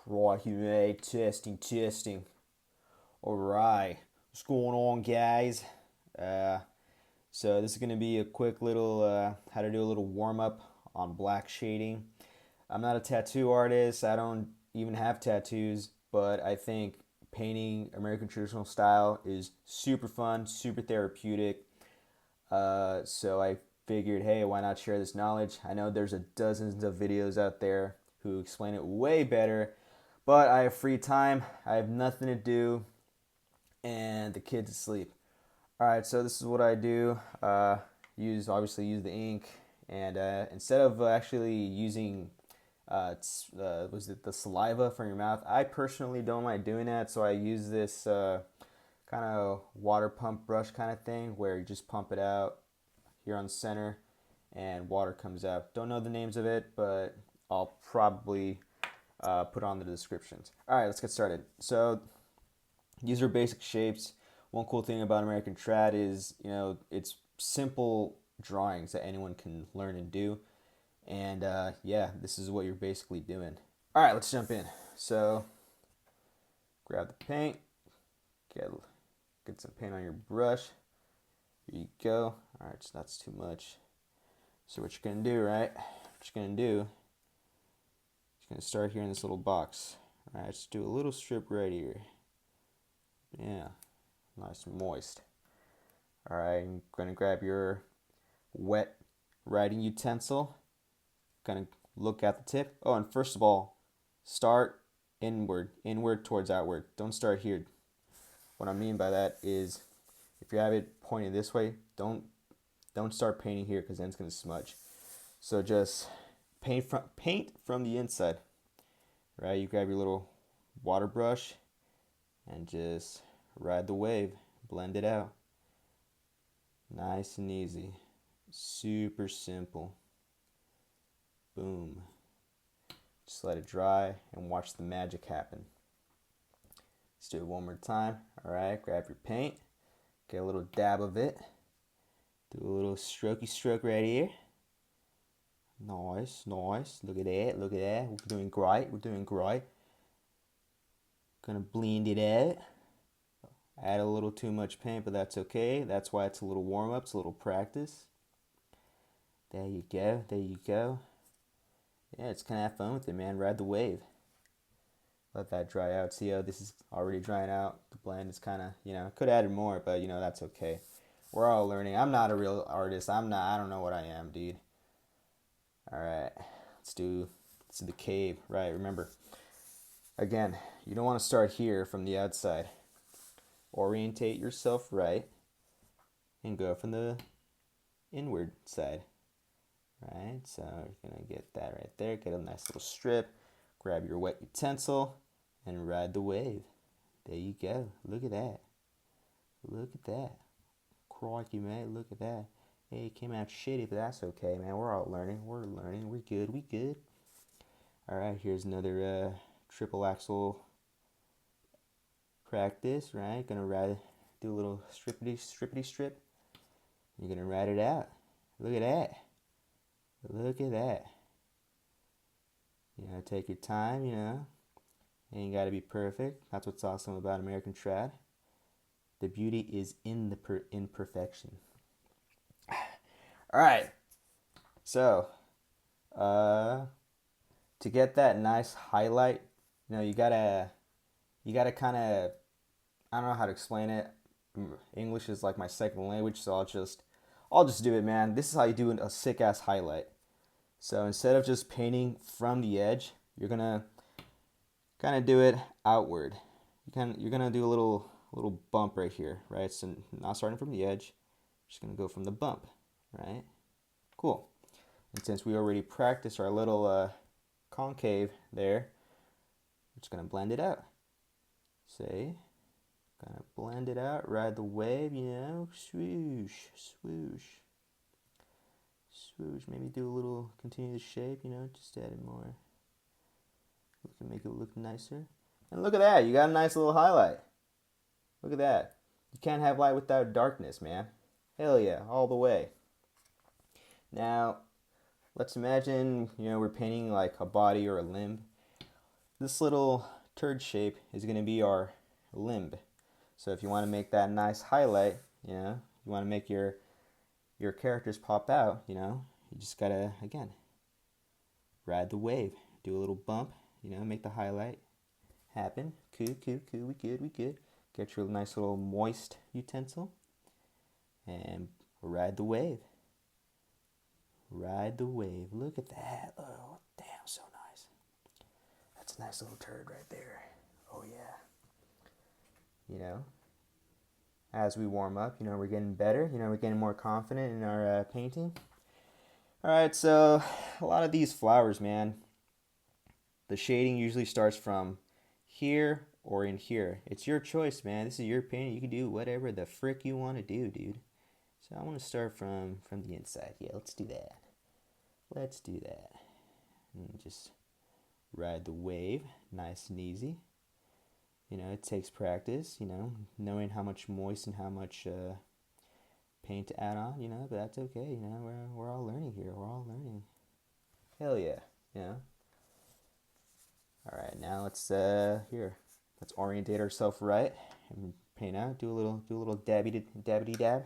Crikey, mate. Testing, testing. Alright. What's going on, guys? Uh, so this is going to be a quick little, how to do a little warm-up on black shading. I'm not a tattoo artist. I don't even have tattoos, but I think painting American traditional style is super fun, super therapeutic. So I figured, hey, why not share this knowledge? I know there's dozens of videos out there who explain it way better, but I have free time. I have nothing to do, and the kids asleep. All right, so this is what I do. Obviously use the ink, and instead of actually using was it the saliva from your mouth? I personally don't like doing that, so I use this kind of water pump brush kind of thing where you just pump it out here on the center and water comes out. Don't know the names of it, but I'll probably put on the descriptions. All right, let's get started. So these are basic shapes. One cool thing about American Trad is, it's simple drawings that anyone can learn and do. And yeah, this is what you're basically doing. All right, let's jump in. So grab the paint, get some paint on your brush. Here you go. All right, so that's too much. So what you're gonna do, right? What you're gonna do, you're gonna start here in this little box. All right, just do a little strip right here. Yeah, nice and moist. All right, I'm gonna grab your wet writing utensil. Gonna look at the tip. Oh, and first of all, start inward towards outward. Don't start here. What I mean by that is, if you have it pointed this way, don't start painting here because then it's gonna smudge. So just paint from the inside. Right? You grab your little water brush and just ride the wave, blend it out. Nice and easy. Super simple. Boom. Just let it dry and watch the magic happen. Let's do it one more time. Alright, grab your paint. Get a little dab of it. Do a little strokey stroke right here. Nice, nice. Look at that, look at that. We're doing great, we're doing great. Gonna blend it out. Add a little too much paint, but that's okay. That's why it's a little warm up, it's a little practice. There you go, there you go. Yeah, it's kind of have fun with it, man. Ride the wave. Let that dry out. See how this is already drying out. The blend is kind of, could have added more, but that's okay. We're all learning. I'm not a real artist. I don't know what I am, dude. All right, let's do the cave. Right, remember, again, you don't want to start here from the outside. Orientate yourself right and go from the inward side. Right, so you're gonna get that right there. Get a nice little strip. Grab your wet utensil and ride the wave. There you go. Look at that. Look at that. Crikey, man. Look at that. Hey, it came out shitty, but that's okay, man. We're all learning. We're learning. We're good. We good. All right, here's another triple axle practice, right? Gonna do a little strippity strip. You're gonna ride it out. Look at that. Look at that. Take your time, Ain't gotta be perfect. That's what's awesome about American Trad. The beauty is in the imperfection. All right. So, to get that nice highlight, you gotta kind of, I don't know how to explain it. English is like my second language, so I'll just do it, man. This is how you do a sick ass highlight. So instead of just painting from the edge, you're gonna kind of do it outward. You're gonna do a little bump right here, right? So not starting from the edge, just gonna go from the bump, right? Cool. And since we already practiced our little concave there, we're just gonna blend it out. See, gonna blend it out, ride the wave, swoosh, swoosh. Swoosh, maybe do a little, continue the shape, just add it more. Make it look nicer. And look at that, you got a nice little highlight. Look at that. You can't have light without darkness, man. Hell yeah, all the way. Now, let's imagine, we're painting like a body or a limb. This little turd shape is going to be our limb. So if you want to make that nice highlight, you want to make your characters pop out, you just gotta, again, ride the wave. Do a little bump, make the highlight happen. Cool, we good. Get your nice little moist utensil and ride the wave. Ride the wave. Look at that. Oh, damn, so nice. That's a nice little turd right there. Oh, yeah. As we warm up, we're getting better. We're getting more confident in our painting. All right, so a lot of these flowers, man, the shading usually starts from here or in here. It's your choice, man. This is your painting. You can do whatever the frick you want to do, dude. So I want to start from the inside. Yeah, let's do that. Let's do that. And just ride the wave, nice and easy. It takes practice, knowing how much moist and how much paint to add on, but that's okay, we're all learning here. We're all learning. Hell yeah, All right, now let's let's orientate ourselves right and paint out. Do a little dabbity dab.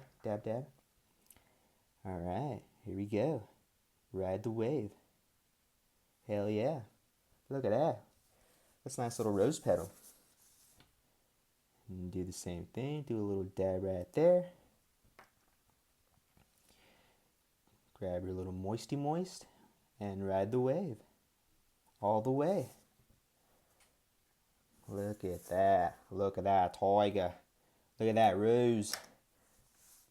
All right, here we go. Ride the wave. Hell yeah! Look at that. That's a nice little rose petal. And do the same thing. Do a little dab right there. Grab your little moist and ride the wave all the way. Look at that. Look at that tiger. Look at that rose.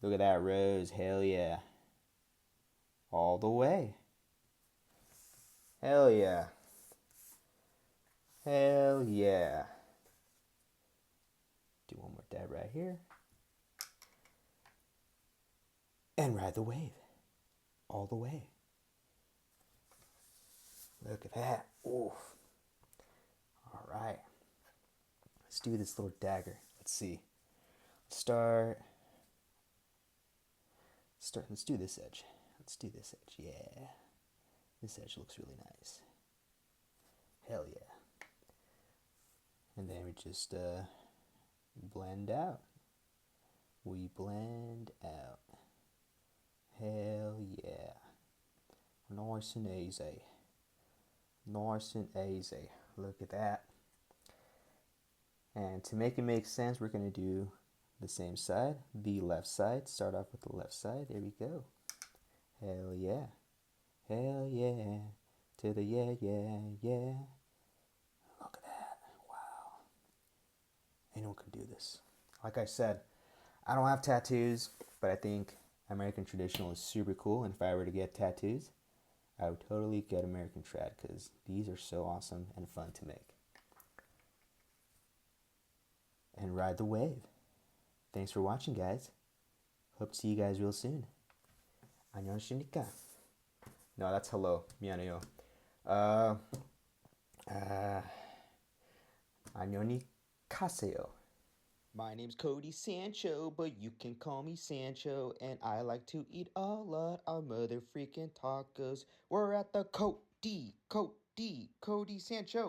Look at that rose. Hell yeah. All the way. Hell yeah. Hell yeah. Do one more dab right here. And ride the wave. All the way. Look at that. Oof. All right. Let's do this little dagger. Let's see. Let's do this edge. Yeah. This edge looks really nice. Hell yeah. And then we just blend out. We blend out. Hell yeah. Nice and easy. Nice and easy. Look at that. And to make it make sense, we're going to do the same side, the left side. Start off with the left side. There we go. Hell yeah. Hell yeah. To the yeah. Look at that. Wow. Anyone can do this. Like I said, I don't have tattoos, but I think American traditional is super cool. And if I were to get tattoos, I would totally get American trad because these are so awesome and fun to make. And ride the wave. Thanks for watching, guys. Hope to see you guys real soon. 안녕하십니까? No, that's hello. 미안해요. 안녕히 가세요. My name's Cody Sancho, but you can call me Sancho. And I like to eat a lot of mother freaking tacos. We're at the Cody Sancho.